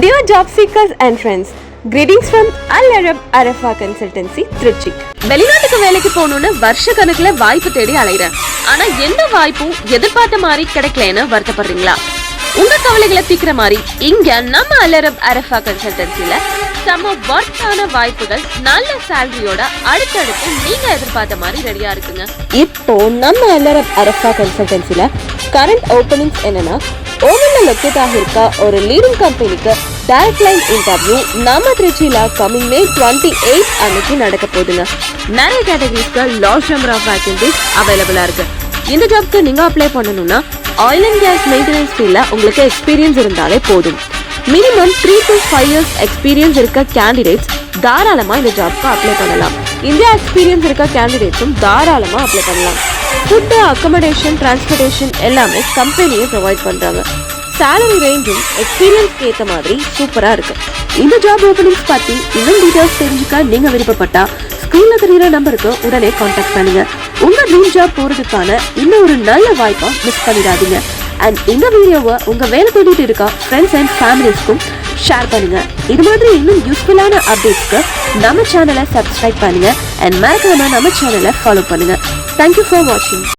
Dear job seekers and friends, greetings from Al Arab Arafa Consultancy, Trichy. வெளிநாட்டுக்கு வேலைக்கு போகணும்னு வருஷ கணக்குல வாய்ப்பு தேடி அலைகிறேன். ஆனா எந்த வாய்ப்பும் எதிர்பார்த்த மாதிரி கிடைக்கலன்னு வருத்தப்படுறீங்களா? உங்க கவலைகளை தீக்கிற மாதிரி இங்க நம்ம அல் அரப் அரஃபா கன்சல்டன்சில செம வர்த்தான வாய்ப்புகள் நல்ல சேலரியோட அடுத்தடுத்து நீங்க எதிர்பார்த்த மாதிரி ரெடியா இருக்குங்க. இப்போ நம்ம அல் அரப் அரஃபா கன்சல்டன்சில கரண்ட் ஓபனிங்ஸ் என்னன்னா, ஓமன்ல லொக்கேட் ஆகிருக்க ஒரு லீடிங் கம்பெனிக்கு டைரக்ட் லைன் இன்டர்வியூ நம்ம திருச்சியில கமிங் May 28 அன்னைக்கு நடக்க போகுதுங்க. நிறைய கேட்டகரிஸ்க்கு லார்ஜ் நம்பர் ஆஃப் வேகன்சிஸ் அவைலபிளா இருக்கு. இந்த ஜாப்க்கு நீங்க அப்ளை பண்ணணும்னா ஆயில் அண்ட் கேஸ் மெயின்டெனன்ஸ் ஃபீல்ட்ல உங்களுக்கு எக்ஸ்பீரியன்ஸ் இருந்தாலே போதும். மினிமம் 3 to 5 years எக்ஸ்பீரியன்ஸ் இருக்க கேண்டிடேட்ஸ் தாராளமா இந்த ஜாப்க்கு அப்ளை பண்ணலாம். இந்தியா எக்ஸ்பீரியன்ஸ் இருக்க கேண்டிடேட்ஸும் தாராளமா அப்ளை பண்ணலாம். ஃபுட், அக்கமடேஷன், டிரான்ஸ்போர்டேஷன் எல்லாமே கம்பெனியே ப்ரொவைட் பண்றாங்க. சேலரி ரேஞ்சும் எக்ஸ்பீரியன்ஸ்க்கு ஏற்ற மாதிரி சூப்பரா இருக்கு. இந்த ஜாப் ஓபனிங்ஸ் பத்தி இன்னும் டீடைல்ஸ் தெரிஞ்சுக்க நீங்க விருப்பப்பட்டா ஸ்கிரீன்ல தெரியுற நம்பருக்கு உடனே கான்டாக்ட் பண்ணுங்க. உங்க ட்ரீம் ஜாப் போறதுக்கான இன்னும் ஒரு நல்ல வாய்ப்பா மிஸ் பண்ணிடாதீங்க. அண்ட் இந்த வீடியோவை உங்க வேலை தேடிட்டு இருக்க ஃப்ரெண்ட்ஸ் அண்ட் ஃபேமிலிஸ்க்கும் ஷேர் பண்ணுங்க. இது மாதிரி இன்னும் யூஸ்ஃபுல்லான அப்டேட்ஸ்க்கு நம்ம சேனலை சப்ஸ்கிரைப் பண்ணுங்க அண்ட் மறக்காம நம்ம சேனலை ஃபாலோ பண்ணுங்க. தேங்க்யூ ஃபார் வாட்சிங்.